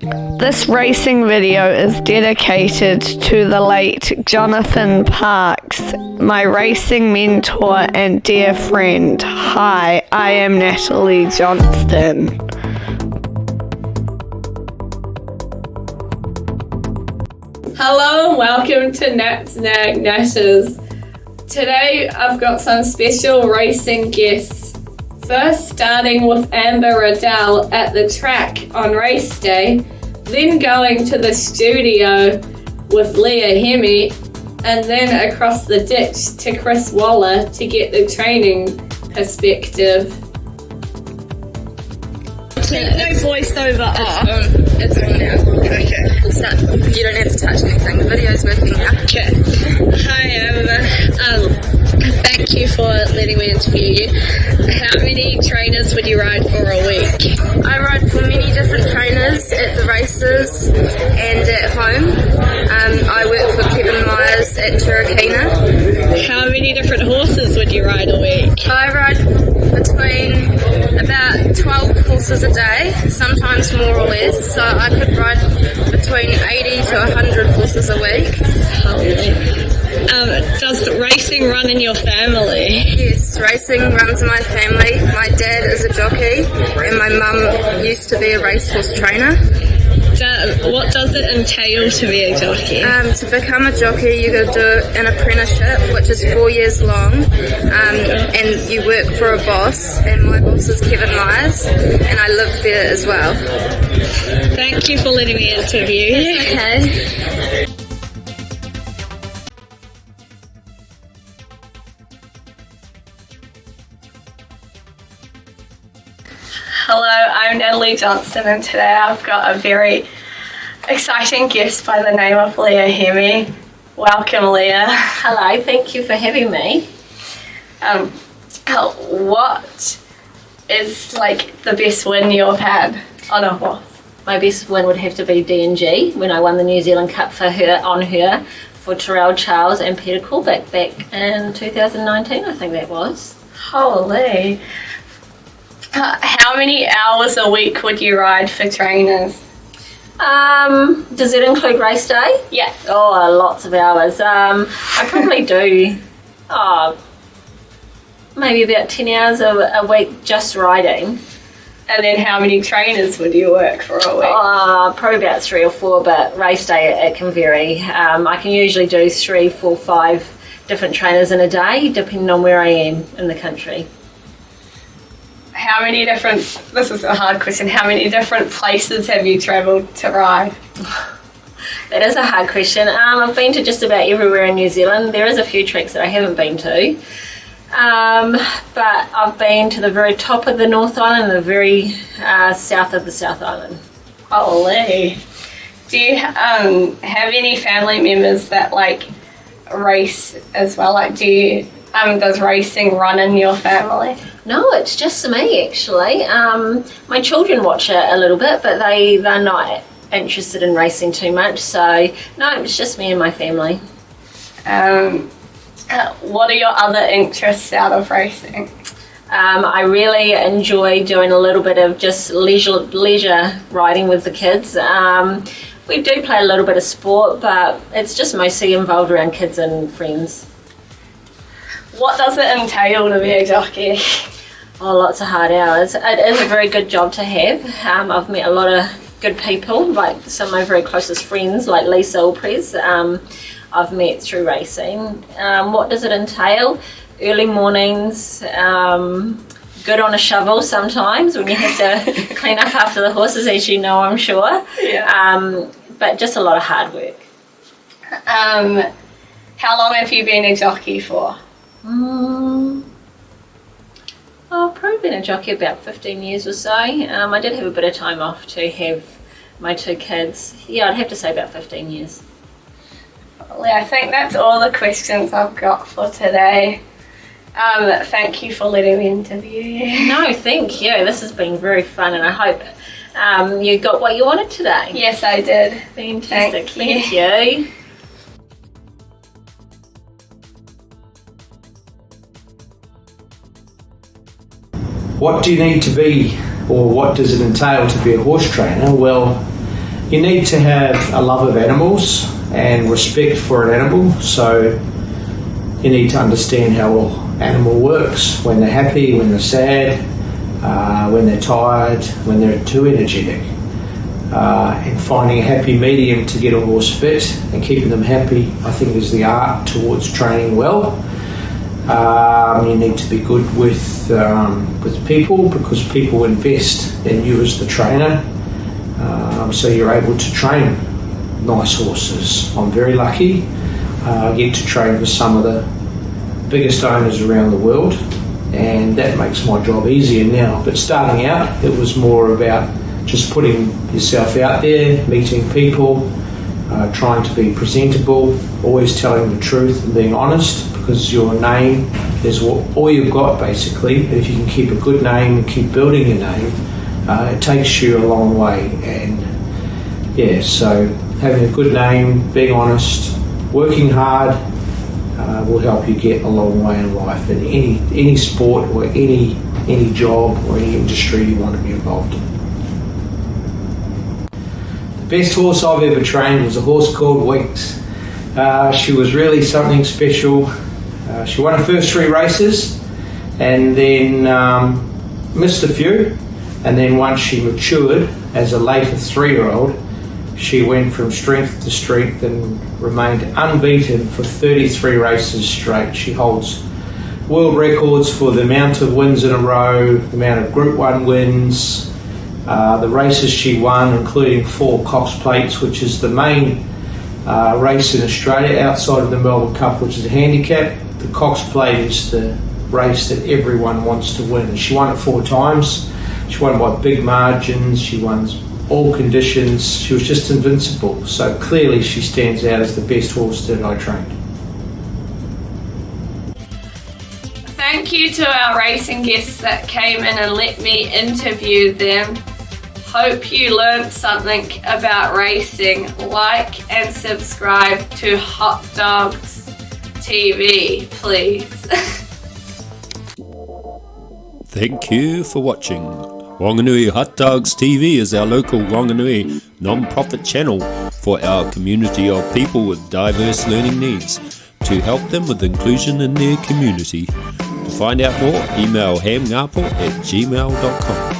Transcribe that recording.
This racing video is dedicated to the late Jonathan Parks, my racing mentor and dear friend. Hi, I am Natalie Johnston. Hello and welcome to NatsNagsEpisode1. Today I've got some special racing guests. First starting with Riddell at the track on race day, then going to the studio with Leah, Hemi, and then across the ditch to Chris Waller to get the training perspective. No voiceover. It's on now. Okay. We'll start. You don't have to touch anything. The video's working now. Okay. Hi, Amber. Thank you for letting me interview you. How many trainers would you ride for a week? I ride for many different trainers at the races and at home. I work for Kevin Myers at Turritina. How many different horses would you ride a week? I ride between about 12 horses a day, sometimes more or less, so I could ride between 80 to 100 horses a week. Holy. Does racing run in your family? Yes, racing runs in my family. My dad is a jockey and my mum used to be a racehorse trainer. What does it entail to be a jockey? To become a jockey, you got to do an apprenticeship, which is 4 years long, and you work for a boss, and my boss is Kevin Myers, and I live there as well. Thank you for letting me interview you. It's okay. Hello, I'm Natalie Johnston and today I've got a very exciting guest by the name of Leah, Hemi. Welcome, Leah. Hello, thank you for having me. What is the best win you've had on a horse? My best win would have to be D&G when I won the New Zealand Cup for Terrell Charles and Peter Corbett back in 2019, I think that was. Holy. How many hours a week would you ride for trainers? Does it include race day? Yeah. Oh, lots of hours. I probably do maybe about 10 hours a week just riding. And then how many trainers would you work for a week? Probably about 3 or 4, but race day it can vary. I can usually do 3, 4, 5 different trainers in a day, depending on where I am in the country. This is a hard question, how many different places have you travelled to ride? That is a hard question. I've been to just about everywhere in New Zealand. There is a few tracks that I haven't been to. But I've been to the very top of the North Island and the very south of the South Island. Holy. Do you have any family members that race as well? Does racing run in your family? No, it's just me actually. My children watch it a little bit, but they're not interested in racing too much. So no, it's just me and my family. What are your other interests out of racing? I really enjoy doing a little bit of just leisure riding with the kids. We do play a little bit of sport, but it's just mostly involved around kids and friends. What does it entail to be a jockey? Oh, lots of hard hours. It is a very good job to have. I've met a lot of good people, like some of my very closest friends, like Lisa Ulprez, I've met through racing. What does it entail? Early mornings, good on a shovel sometimes when you have to clean up after the horses, as you know, I'm sure. Yeah. But just a lot of hard work. How long have you been a jockey for? I've probably been a jockey about 15 years or so. I did have a bit of time off to have my 2 kids. Yeah, I'd have to say about 15 years. Well, I think that's all the questions I've got for today. Thank you for letting me interview you. No, thank you. This has been very fun and I hope you got what you wanted today. Yes, I did. Fantastic. Thank you. What do you need to be, or what does it entail to be a horse trainer? Well, You need to have a love of animals and respect for an animal, so you need to understand how an animal works, when they're happy, when they're sad, when they're tired, when they're too energetic. And finding a happy medium to get a horse fit and keeping them happy, I think, is the art towards training well. You need to be good with people, because people invest in you as the trainer, so you're able to train nice horses. I'm very lucky. I get to train with some of the biggest owners around the world, and that makes my job easier now. But starting out, it was more about just putting yourself out there, meeting people, trying to be presentable, always telling the truth and being honest, because your name is all you've got, basically. And if you can keep a good name and keep building your name, it takes you a long way. And yeah, so having a good name, being honest, working hard will help you get a long way in life, in any sport or any job or any industry you want to be involved in. The best horse I've ever trained was a horse called Winks. She was really something special. She won her first 3 races and then missed a few, and then once she matured as a later 3-year-old, she went from strength to strength and remained unbeaten for 33 races straight. She holds world records for the amount of wins in a row, the amount of Group 1 wins, the races she won, including 4 Cox Plates, which is the main race in Australia outside of the Melbourne Cup, which is a handicap. The Cox Plate is the race that everyone wants to win. She won it 4 times. She won by big margins. She won all conditions. She was just invincible. So clearly she stands out as the best horse that I trained. Thank you to our racing guests that came in and let me interview them. Hope you learned something about racing. Like and subscribe to Hotdogs TV, please. Thank you for watching. Whanganui Hotdogs TV is our local Whanganui non-profit channel for our community of people with diverse learning needs, to help them with inclusion in their community. To find out more, email hamngapo@gmail.com.